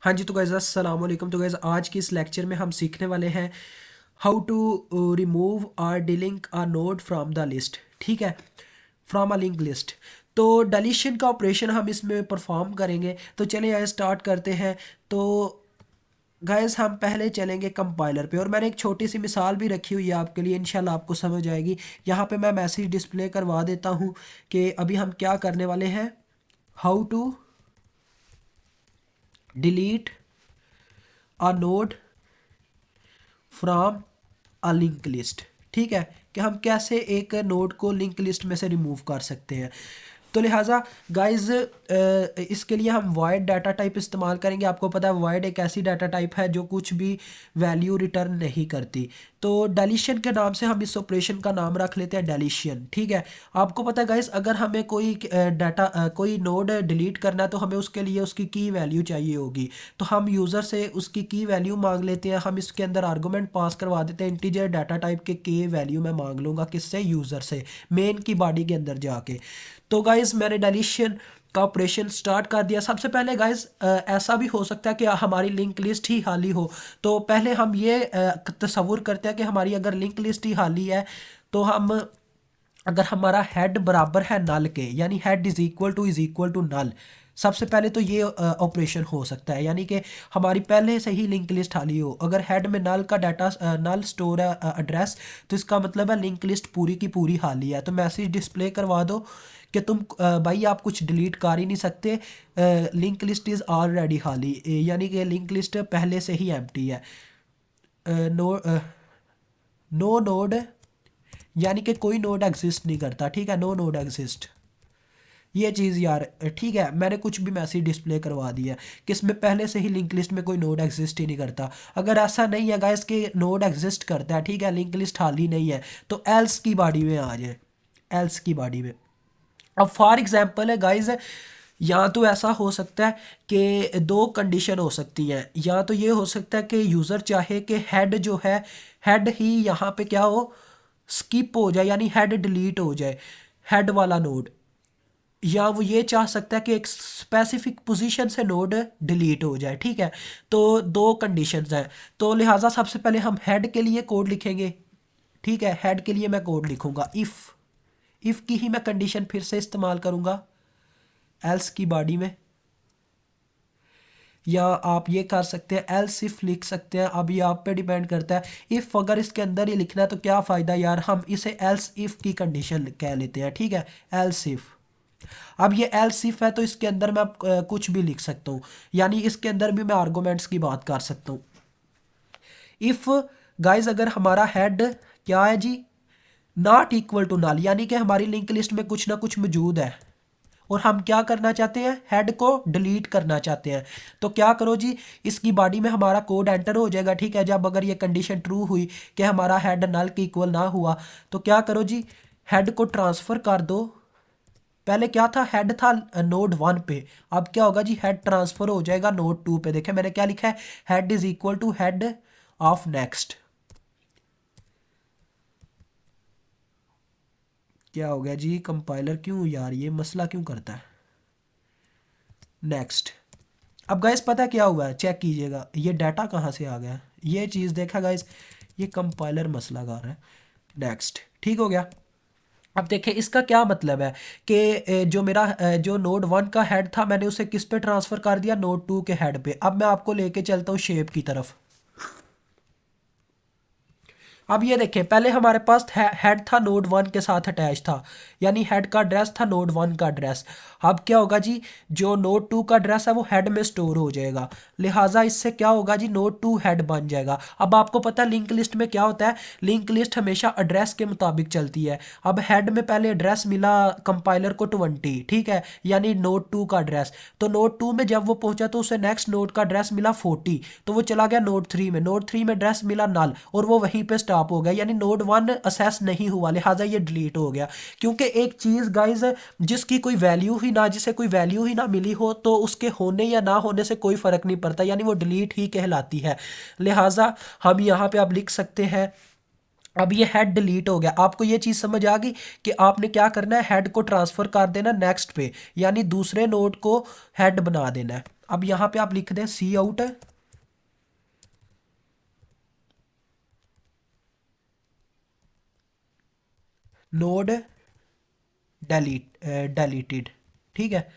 हाँ जी, तो गाइज़ अस्सलाम वालेकुम। तो गाइज़ आज की इस लेक्चर में हम सीखने वाले हैं how to remove or delink a node from the list. ठीक है, फ्रॉम अ लिंक लिस्ट। तो डिलीशन का ऑपरेशन हम इसमें परफॉर्म करेंगे। तो चलिए आइए स्टार्ट करते हैं। तो गाइस हम पहले चलेंगे कंपाइलर पे, और मैंने एक छोटी सी मिसाल भी रखी हुई है आपके लिए, इंशाल्लाह आपको समझ आएगी। यहाँ पे मैं मैसेज डिस्प्ले करवा देता हूँ कि अभी हम क्या करने वाले हैं। How to delete a node from a link list. ठीक है, कि हम कैसे एक नोड को लिंक लिस्ट में से रिमूव कर सकते हैं। तो लिहाजा गाइज इसके लिए हम वॉइड डाटा टाइप इस्तेमाल करेंगे। आपको पता है वॉइड एक ऐसी डाटा टाइप है जो कुछ भी वैल्यू रिटर्न नहीं करती। तो डेलीशन के नाम से हम इस ऑपरेशन का नाम रख लेते हैं डेलीशन। ठीक है, आपको पता है गाइज अगर हमें कोई डाटा कोई नोड डिलीट करना है तो हमें उसके लिए उसकी की वैल्यू चाहिए होगी। तो हम यूज़र से उसकी की वैल्यू मांग लेते हैं। हम इसके अंदर आर्गूमेंट पास करवा देते हैं, इंटीजर डाटा टाइप के वैल्यू मैं मांग लूँगा किससे, यूज़र से, मेन की बॉडी के अंदर जाके। तो गाइज मैंने डिलीशन का ऑपरेशन स्टार्ट कर दिया। सबसे पहले गाइज ऐसा भी हो सकता है कि हमारी लिंक लिस्ट ही खाली हो। तो पहले हम ये तसव्वुर करते हैं कि हमारी अगर लिंक लिस्ट ही खाली है तो हम, अगर हमारा हेड बराबर है नल के, यानी head is equal to null, सबसे पहले तो ये ऑपरेशन हो सकता है, यानी कि हमारी पहले से ही लिंक लिस्ट खाली हो। अगर हेड में नल का डाटा नल स्टोर है एड्रेस, तो इसका मतलब है लिंक लिस्ट पूरी की पूरी खाली है। तो मैसेज डिस्प्ले करवा दो कि तुम भाई आप कुछ डिलीट कर ही नहीं सकते, लिंक लिस्ट इज़ ऑलरेडी खाली, यानी कि लिंक लिस्ट पहले से ही एम्प्टी है। नो नो नोड, यानी कि कोई नोड एग्जिस्ट नहीं करता। ठीक है, नो नोड एग्जिस्ट, ये चीज़ यार ठीक है, मैंने कुछ भी मैसेज डिस्प्ले करवा दिया है कि इसमें पहले से ही लिंक लिस्ट में कोई नोड एग्जिस्ट ही नहीं करता। अगर ऐसा नहीं है गाइस कि नोड एग्जिस्ट करता है, ठीक है, लिंक लिस्ट खाली नहीं है, तो एल्स की बॉडी में आ जाए, एल्स की बॉडी में। अब फॉर एग्जांपल है गाइस, या तो ऐसा हो सकता है कि दो कंडीशन हो सकती हैं। या तो ये हो सकता है कि यूज़र चाहे कि हेड जो है, हेड ही यहाँ पे क्या हो, स्किप हो जाए, यानी हेड डिलीट हो जाए, हेड वाला नोड। या वो ये चाह सकता है कि एक स्पेसिफिक पोजीशन से नोड डिलीट हो जाए। ठीक है, तो दो कंडीशंस हैं। तो लिहाजा सबसे पहले हम हेड के लिए कोड लिखेंगे। ठीक है, हेड के लिए मैं कोड लिखूंगा इफ़ की ही मैं कंडीशन फिर से इस्तेमाल करूंगा एल्स की बॉडी में, या आप ये कर सकते हैं एल्स इफ लिख सकते हैं। अब ये आप पे डिपेंड करता है। इफ़ अगर इसके अंदर ही लिखना है तो क्या फ़ायदा यार, हम इसे एल्स इफ़ की कंडीशन कह लेते हैं। ठीक है, एल्स इफ़। अब ये एल्स इफ है तो इसके अंदर मैं कुछ भी लिख सकता हूँ, यानी इसके अंदर भी मैं आर्गूमेंट्स की बात कर सकता हूँ। इफ़ गाइज अगर हमारा हेड क्या है जी, नॉट इक्वल टू नल, यानी कि हमारी लिंक लिस्ट में कुछ ना कुछ मौजूद है और हम क्या करना चाहते हैं, हेड को डिलीट करना चाहते हैं। तो क्या करो जी, इसकी बॉडी में हमारा कोड एंटर हो जाएगा। ठीक है, जब अगर ये कंडीशन ट्रू हुई कि हमारा हेड नल के इक्वल ना हुआ, तो क्या करो जी, हेड को ट्रांसफ़र कर दो। पहले क्या था, हेड था नोड 1 पे, अब क्या होगा जी, हेड ट्रांसफर हो जाएगा नोड 2 पे। देखें मैंने क्या लिखा है, head is equal to head of next. क्या हो गया जी, कंपाइलर क्यों यार ये मसला क्यों करता है, नेक्स्ट। अब गाइस पता है क्या हुआ है, चेक कीजिएगा ये डाटा कहाँ से आ गया है। ये चीज़ देखा गाइस, ये कंपाइलर मसला कर रहा है। नेक्स्ट, ठीक हो गया। अब देखें इसका क्या मतलब है कि जो मेरा जो नोड 1 का हेड था, मैंने उसे किस पे ट्रांसफ़र कर दिया, नोड 2 के हेड पे। अब मैं आपको लेके चलता हूँ शेप की तरफ। अब ये देखें, पहले हमारे पास हेड था नोड 1 के साथ अटैच था, यानी हेड का एड्रेस था नोड 1 का एड्रेस। अब क्या होगा जी, जो नोड 2 का एड्रेस है वो हेड में स्टोर हो जाएगा, लिहाजा इससे क्या होगा जी, नोड 2 हेड बन जाएगा। अब आपको पता है लिंक लिस्ट में क्या होता है, लिंक लिस्ट हमेशा एड्रेस के मुताबिक चलती है। अब हेड में पहले एड्रेस मिला कंपाइलर को 20, ठीक है, यानी नोड 2 का एड्रेस। तो नोड 2 में जब वो पहुंचा तो उसे नेक्स्ट नोड का एड्रेस मिला 40, तो वो चला गया नोड 3 में। नोड 3 में एड्रेस मिला नल, और वो वहीं पे स्टॉप हो गया, यानी नोड 1 असेस नहीं हुआ, लिहाजा ये डिलीट हो गया। क्योंकि एक चीज़ गाइज जिसकी कोई वैल्यू ही ना, जिसे कोई वैल्यू ही ना मिली हो, तो उसके होने या ना होने से कोई फ़र्क नहीं पड़ता, यानी वो डिलीट ही कहलाती है। लिहाजा हम यहाँ पे अब लिख सकते हैं, अब ये हेड डिलीट हो गया। आपको ये चीज़ समझ आ गई कि आपने क्या करना है, हेड को ट्रांसफ़र कर देना नेक्स्ट पे, यानी दूसरे नोड को हेड बना देना है। अब यहाँ पे आप लिख दें सी आउट नोड डिलीटेड। ठीक है,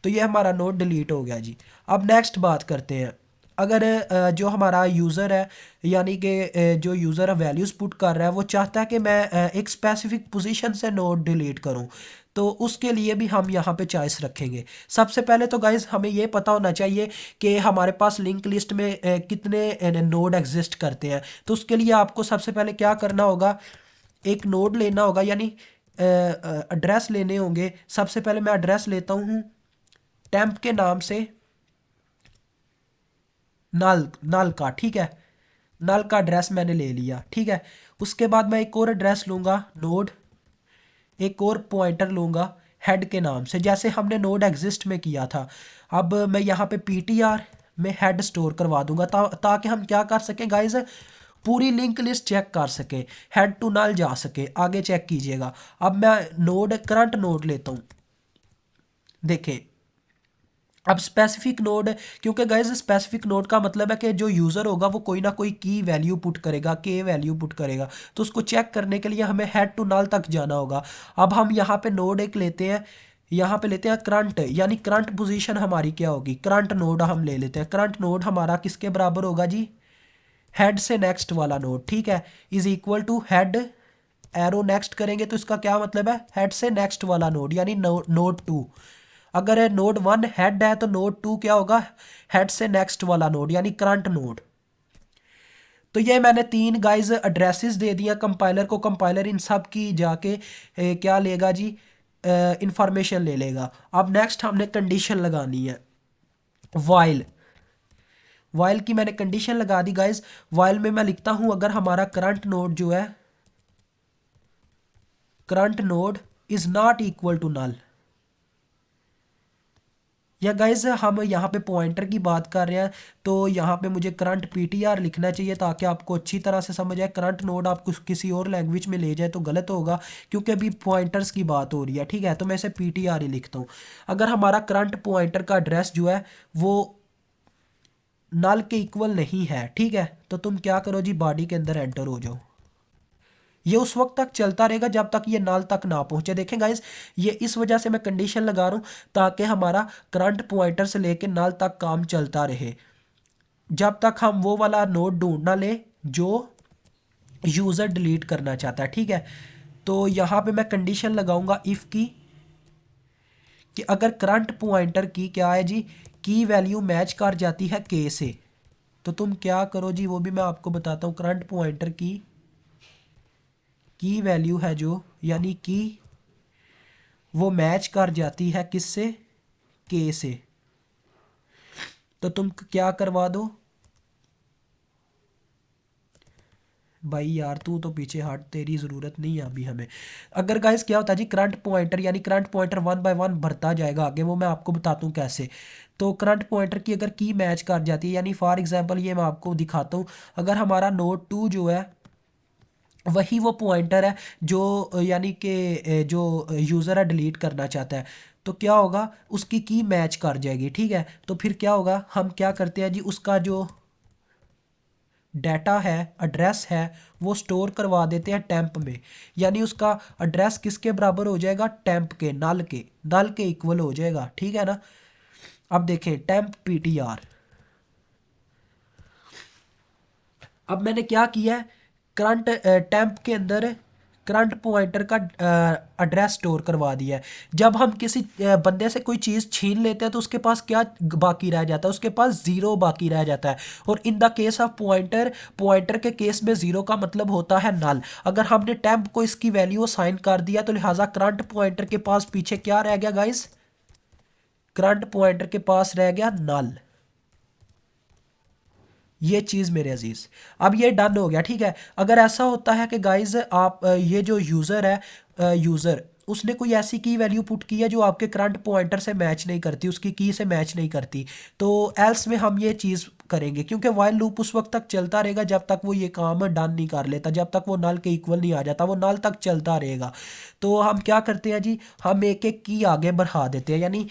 तो ये हमारा नोड डिलीट हो गया जी। अब नेक्स्ट बात करते हैं, अगर जो हमारा यूज़र है, यानी कि जो यूज़र वैल्यूज़ पुट कर रहा है, वो चाहता है कि मैं एक स्पेसिफिक पोजीशन से नोड डिलीट करूं, तो उसके लिए भी हम यहाँ पे चॉइस रखेंगे। सबसे पहले तो गाइज हमें ये पता होना चाहिए कि हमारे पास लिंक लिस्ट में कितने नोड एग्जिस्ट करते हैं। तो उसके लिए आपको सबसे पहले क्या करना होगा, एक नोड लेना होगा, यानी एड्रेस लेने होंगे। सबसे पहले मैं एड्रेस लेता हूँ टेम्प के नाम से, नल नल का। ठीक है, नल का एड्रेस मैंने ले लिया। ठीक है, उसके बाद मैं एक और एड्रेस लूँगा नोड, एक और पॉइंटर लूँगा हेड के नाम से, जैसे हमने नोड एग्जिस्ट में किया था। अब मैं यहाँ पे ptr में हेड स्टोर करवा दूंगा ताकि हम क्या कर सकें गाइज, पूरी लिंक लिस्ट चेक कर सके, हेड टू नल जा सके। आगे चेक कीजिएगा। अब मैं नोड करंट नोड लेता हूँ, देखें अब स्पेसिफिक नोड, क्योंकि गाइज स्पेसिफिक नोड का मतलब है कि जो यूज़र होगा वो कोई ना कोई की वैल्यू पुट करेगा, के वैल्यू पुट करेगा, तो उसको चेक करने के लिए हमें हेड टू नल तक जाना होगा। अब हम यहाँ पे नोड एक लेते हैं, यहाँ पे लेते हैं करंट, यानी करंट पोजीशन हमारी क्या होगी, करंट नोड हम ले लेते हैं। करंट नोड हमारा किसके बराबर होगा जी, हेड से नेक्स्ट वाला नोड। ठीक है, is equal to head arrow next करेंगे तो इसका क्या मतलब है, हेड से नेक्स्ट वाला नोड, यानी नोड टू। अगर नोड वन हेड है तो नोड टू क्या होगा, हेड से नेक्स्ट वाला नोड, यानी करंट नोड। तो ये मैंने तीन गाइज एड्रेसेस दे दिया कंपाइलर को। कंपाइलर इन सब की जाके क्या लेगा जी, इंफॉर्मेशन ले लेगा। अब नेक्स्ट हमने कंडीशन लगानी है, वाइल। वाइल की मैंने कंडीशन लगा दी गाइज। वाइल में मैं लिखता हूं अगर हमारा करंट नोड जो है, current node is not equal to null, या गाइज हम यहाँ पे पॉइंटर की बात कर रहे हैं, तो यहाँ पे मुझे करंट ptr लिखना चाहिए ताकि आपको अच्छी तरह से समझ आए। करंट नोड आप कुछ किसी और लैंग्वेज में ले जाए तो गलत होगा, क्योंकि अभी पॉइंटर्स की बात हो रही है। ठीक है, तो मैं इसे ptr ही लिखता हूँ। अगर हमारा करंट पॉइंटर का एड्रेस जो है वो नल के इक्वल नहीं है, ठीक है, तो तुम क्या करो जी, बॉडी के अंदर एंटर हो जाओ। ये उस वक्त तक चलता रहेगा जब तक ये नल तक ना पहुंचे। देखें गाइस, ये इस वजह से मैं कंडीशन लगा रहा हूं ताकि हमारा करंट पॉइंटर से लेके नल तक काम चलता रहे, जब तक हम वो वाला नोड ढूंढ ना ले जो यूज़र डिलीट करना चाहता है। ठीक है, तो यहाँ पे मैं कंडीशन लगाऊंगा इफ़ की, कि अगर करंट पॉइंटर की क्या है जी, की वैल्यू मैच कर जाती है के से, तो तुम क्या करो जी, वो भी मैं आपको बताता हूँ। करंट पॉइंटर की वैल्यू है जो, यानी कि वो मैच कर जाती है किससे, के से, तो तुम क्या करवा दो भाई, यार तू तो पीछे हट, तेरी ज़रूरत नहीं है अभी हमें। अगर गाइस क्या होता है जी, करंट पॉइंटर, यानी current pointer one by one भरता जाएगा आगे, वो मैं आपको बताता हूँ कैसे। तो करंट पॉइंटर की अगर की मैच कर जाती है, यानी फॉर एग्जांपल ये मैं आपको दिखाता हूँ, अगर हमारा नोड टू जो है वही वो पॉइंटर है जो, यानी कि जो यूज़र है डिलीट करना चाहता है, तो क्या होगा, उसकी की मैच कर जाएगी। ठीक है, तो फिर क्या होगा, हम क्या करते हैं जी, उसका जो डाटा है, एड्रेस है, वो स्टोर करवा देते हैं टेम्प में, यानी उसका एड्रेस किसके बराबर हो जाएगा, टेम्प के, नल के इक्वल हो जाएगा। ठीक है ना। अब देखें टेम्प ptr, अब मैंने क्या किया है, करंट टेम्प के अंदर करंट पॉइंटर का एड्रेस स्टोर करवा दिया है। जब हम किसी बंदे से कोई चीज़ छीन लेते हैं तो उसके पास क्या बाकी रह जाता है, उसके पास ज़ीरो बाकी रह जाता है। और in the case of pointer के केस में ज़ीरो का मतलब होता है नल। अगर हमने टेम्प को इसकी वैल्यू असाइन कर दिया तो लिहाजा करंट पॉइंटर के पास पीछे क्या रह गया गाइस, करंट पॉइंटर के पास रह गया नल। ये चीज़ मेरे अजीज़, अब ये डन हो गया। ठीक है, अगर ऐसा होता है कि गाइज आप ये जो यूज़र है, यूज़र उसने कोई ऐसी की वैल्यू पुट की है जो आपके करंट पॉइंटर से मैच नहीं करती, उसकी की से मैच नहीं करती, तो एल्स में हम ये चीज़ करेंगे, क्योंकि वाइल लूप उस वक्त तक चलता रहेगा जब तक वो ये काम डन नहीं कर लेता, जब तक वो नल के इक्वल नहीं आ जाता, वो नल तक चलता रहेगा। तो हम क्या करते हैं जी, हम एक एक की आगे बढ़ा देते हैं, यानी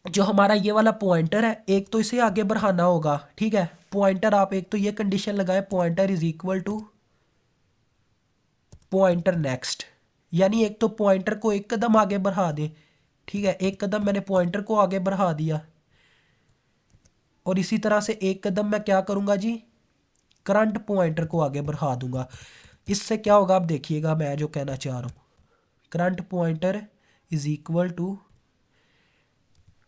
जो हमारा ये वाला पॉइंटर है, एक तो इसे आगे बढ़ाना होगा, ठीक है। पॉइंटर आप एक तो ये कंडीशन लगाए, pointer is equal to pointer next, यानी एक तो पॉइंटर को एक कदम आगे बढ़ा दे, ठीक है। एक कदम मैंने पॉइंटर को आगे बढ़ा दिया, और इसी तरह से एक कदम मैं क्या करूँगा जी, करंट पॉइंटर को आगे बढ़ा दूंगा। इससे क्या होगा आप देखिएगा, मैं जो कहना चाह रहा हूँ, current pointer is equal to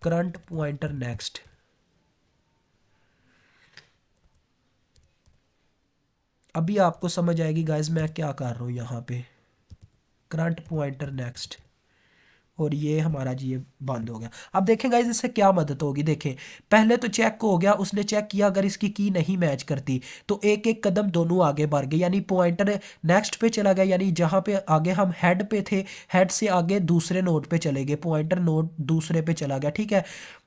current pointer next. अभी आपको समझ आएगी गाइज मैं क्या कर रहा हूँ यहाँ पे, करंट पॉइंटर नेक्स्ट, और ये हमारा जी ये बंद हो गया। अब देखें गाइज इससे क्या मदद होगी, देखें पहले तो चेक हो गया, उसने चेक किया अगर इसकी की नहीं मैच करती तो एक एक कदम दोनों आगे बढ़ गए, यानी पॉइंटर नेक्स्ट पे चला गया, यानी जहाँ पे आगे हम हेड पे थे, हेड से आगे दूसरे नोड पे चले गए, पॉइंटर नोड दूसरे पे चला गया, ठीक है।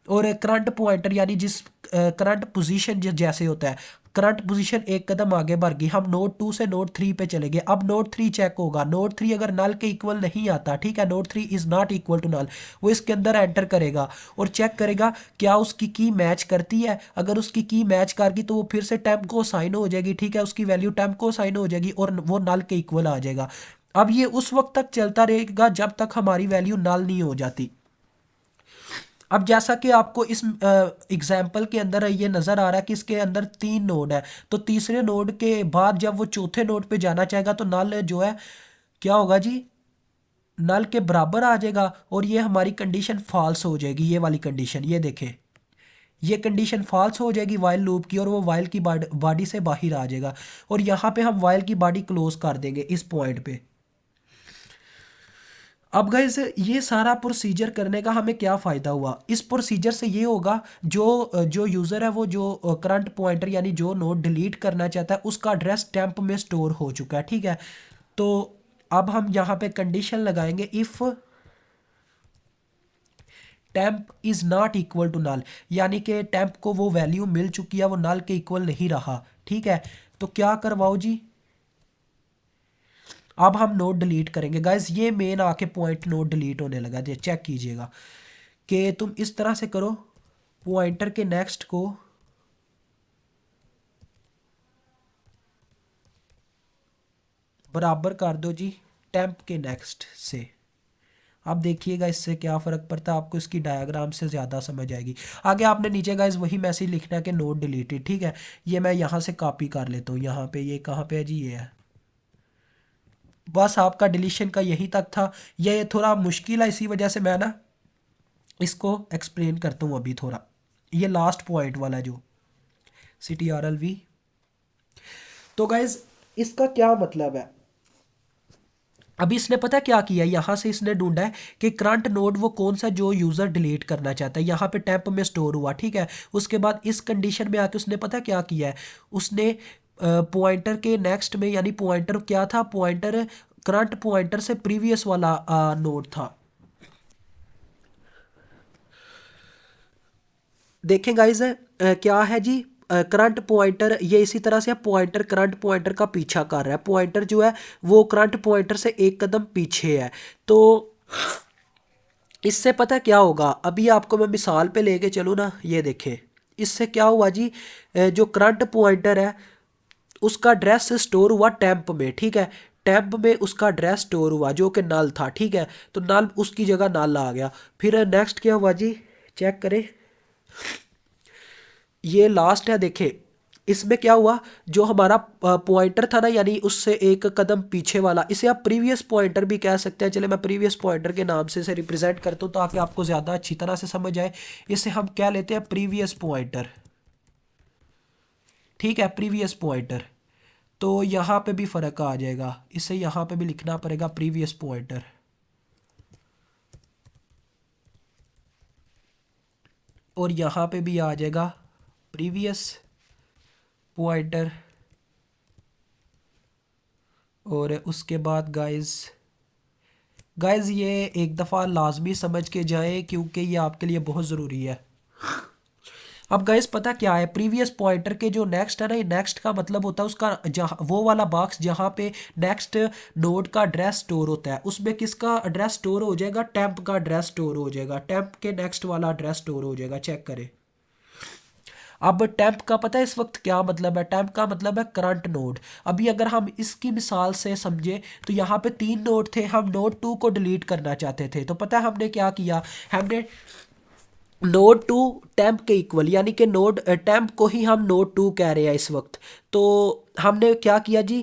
और करंट पॉइंटर यानी जिस करंट पोजीशन जैसे होता है, करंट पोजीशन एक कदम आगे बढ़ गई, हम नोड 2 से नोड 3 पे चले गए। अब नोड 3 चेक होगा, नोड 3 अगर नल के इक्वल नहीं आता, ठीक है, node 3 is not equal to null, वो इसके अंदर एंटर करेगा और चेक करेगा क्या उसकी की मैच करती है। अगर उसकी की मैच कर गई तो वो फिर से टेम्प को साइन हो जाएगी, ठीक है, उसकी वैल्यू टेम्प को साइन हो जाएगी और वो नल के इक्वल आ जाएगा। अब ये उस वक्त तक चलता रहेगा जब तक हमारी वैल्यू नल नहीं हो जाती। अब जैसा कि आपको इस एग्जाम्पल के अंदर ये नज़र आ रहा है कि इसके अंदर 3 नोड है, तो तीसरे नोड के बाद जब वो चौथे नोड पे जाना चाहेगा तो नल जो है क्या होगा जी, नल के बराबर आ जाएगा, और ये हमारी कंडीशन फॉल्स हो जाएगी। ये वाली कंडीशन ये देखें, ये कंडीशन फॉल्स हो जाएगी वाइल लूप की, और वो वाइल की बॉडी से बाहर आ जाएगा, और यहाँ पे हम वाइल की बॉडी क्लोज कर देंगे इस पॉइंट पे। अब गाइस ये सारा प्रोसीजर करने का हमें क्या फ़ायदा हुआ, इस प्रोसीजर से ये होगा जो यूज़र है वो जो करंट पॉइंटर यानी जो नोड डिलीट करना चाहता है उसका एड्रेस टेम्प में स्टोर हो चुका है, ठीक है। तो अब हम यहाँ पे कंडीशन लगाएंगे, if temp is not equal to null, यानी कि टेम्प को वो वैल्यू मिल चुकी है, वो नल के इक्वल नहीं रहा, ठीक है। तो क्या करवाओ जी, अब हम नोड डिलीट करेंगे। गाइज ये मेन आके पॉइंट नोड डिलीट होने लगा, ये चेक कीजिएगा कि तुम इस तरह से करो, पॉइंटर के नेक्स्ट को बराबर कर दो जी टेम्प के नेक्स्ट से। अब देखिएगा इससे क्या फ़र्क पड़ता है, आपको इसकी डायग्राम से ज़्यादा समझ आएगी। आगे आपने नीचे गाइज वही मैसेज लिखना है कि नोड डिलीटेड, ठीक है। ये मैं यहाँ से कॉपी कर लेता हूँ, यहाँ पे ये कहाँ पे है जी, ये है। बस आपका डिलीशन का यही तक था। ये थोड़ा मुश्किल है, इसी वजह से मैं ना इसको एक्सप्लेन करता हूँ अभी थोड़ा। ये लास्ट पॉइंट वाला जो CTRL-V, तो गाइज इसका क्या मतलब है, अभी इसने पता क्या किया, यहाँ से इसने ढूंढा है कि करंट नोड वो कौन सा जो यूज़र डिलीट करना चाहता है, यहाँ पे टेम्प में स्टोर हुआ, ठीक है। उसके बाद इस कंडीशन में आके उसने पता क्या किया है, उसने पॉइंटर के नेक्स्ट में, यानी पॉइंटर क्या था, पॉइंटर करंट पॉइंटर से प्रीवियस वाला नोड था। देखें गाइज क्या है जी, करंट पॉइंटर ये इसी तरह से पॉइंटर करंट पॉइंटर का पीछा कर रहा है, पॉइंटर जो है वो करंट पॉइंटर से एक कदम पीछे है। तो इससे पता क्या होगा, अभी आपको मैं मिसाल पे लेके चलूँ ना, ये देखें इससे क्या हुआ जी, जो करंट पॉइंटर है उसका एड्रेस स्टोर हुआ टेम्प में, ठीक है। टेम्प में उसका एड्रेस स्टोर हुआ जो कि नल था, ठीक है। तो नल उसकी जगह नल आ गया। फिर नेक्स्ट क्या हुआ जी, चेक करें, ये लास्ट है, देखें इसमें क्या हुआ, जो हमारा पॉइंटर था ना, यानी उससे एक कदम पीछे वाला, इसे आप प्रीवियस पॉइंटर भी कह सकते हैं। चले मैं प्रीवियस पॉइंटर के नाम से इसे रिप्रेजेंट करता हूँ ताकि आपको ज़्यादा अच्छी तरह से समझ आए। इसे हम क्या लेते हैं, प्रीवियस पॉइंटर, ठीक है, प्रीवियस पॉइंटर। तो यहाँ पे भी फ़र्क आ जाएगा, इसे यहाँ पे भी लिखना पड़ेगा प्रीवियस पॉइंटर, और यहाँ पे भी आ जाएगा प्रीवियस पॉइंटर। और उसके बाद गाइस ये एक दफ़ा लाजमी समझ के जाएं क्योंकि ये आपके लिए बहुत ज़रूरी है। अब गाइस पता क्या है, प्रीवियस पॉइंटर के जो नेक्स्ट है ना, ये नेक्स्ट का मतलब होता है उसका जहाँ वो वाला बॉक्स जहाँ पे नेक्स्ट नोड का एड्रेस स्टोर होता है, उसमें किसका एड्रेस स्टोर हो जाएगा, टेम्प का एड्रेस स्टोर हो जाएगा, टेम्प के नेक्स्ट वाला एड्रेस स्टोर हो जाएगा। चेक करें। अब टेम्प का पता है इस वक्त क्या मतलब है, टेम्प का मतलब है करंट नोड। अभी अगर हम इसकी मिसाल से समझे तो यहाँ पे 3 नोड थे, हम नोड 2 को डिलीट करना चाहते थे, तो पता है हमने क्या किया, हमने नोड टू टेम्प के इक्वल, यानी कि नोड टेम्प को ही हम नोड 2 कह रहे हैं इस वक्त। तो हमने क्या किया जी,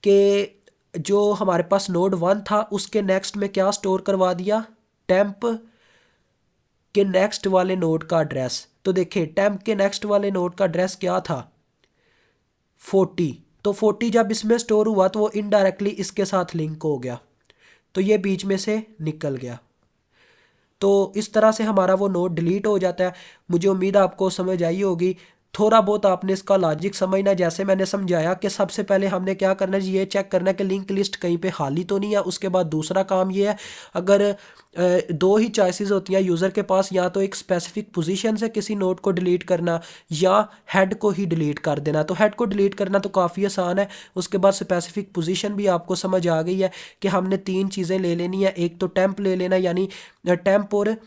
कि जो हमारे पास नोड 1 था उसके नेक्स्ट में क्या स्टोर करवा दिया, टेम्प के नेक्स्ट वाले नोड का एड्रेस। तो देखिए टेम्प के नेक्स्ट वाले नोड का एड्रेस क्या था, 40। तो 40 जब इसमें स्टोर हुआ तो वो इनडायरेक्टली इसके साथ लिंक हो गया, तो ये बीच में से निकल गया। तो इस तरह से हमारा वो नोड डिलीट हो जाता है। मुझे उम्मीद है आपको समझ आई होगी। थोड़ा बहुत आपने इसका लॉजिक समझना, जैसे मैंने समझाया कि सबसे पहले हमने क्या करना है, ये चेक करना है कि लिंक लिस्ट कहीं पे खाली तो नहीं है। उसके बाद दूसरा काम ये है, अगर दो ही चॉइसेस होती हैं यूज़र के पास, या तो एक स्पेसिफिक पोजीशन से किसी नोड को डिलीट करना या हेड को ही डिलीट कर देना। तो हेड को डिलीट करना तो काफ़ी आसान है। उसके बाद स्पेसिफिक पोजीशन भी आपको समझ आ गई है कि हमने 3 चीज़ें ले लेनी है। एक तो टेम्प ले लेना, यानी टेम्प और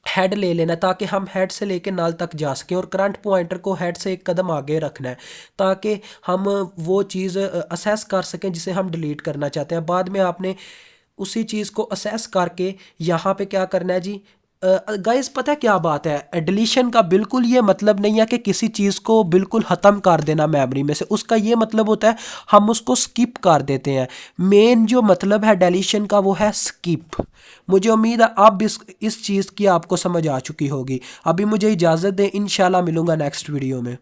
हेड ले लेना, ताकि हम हेड से लेके नाल तक जा सकें, और करंट पॉइंटर को हेड से एक कदम आगे रखना है ताकि हम वो चीज़ असेस कर सकें जिसे हम डिलीट करना चाहते हैं। बाद में आपने उसी चीज़ को असेस करके यहाँ पे क्या करना है जी, गाइस पता है क्या बात है, डिलीशन का बिल्कुल ये मतलब नहीं है कि किसी चीज़ को बिल्कुल ख़त्म कर देना मेमोरी में से। उसका ये मतलब होता है हम उसको स्किप कर देते हैं। मेन जो मतलब है डिलीशन का वो है स्किप। मुझे उम्मीद है अब इस चीज़ की आपको समझ आ चुकी होगी। अभी मुझे इजाज़त दें, इंशाल्लाह मिलूँगा नेक्स्ट वीडियो में।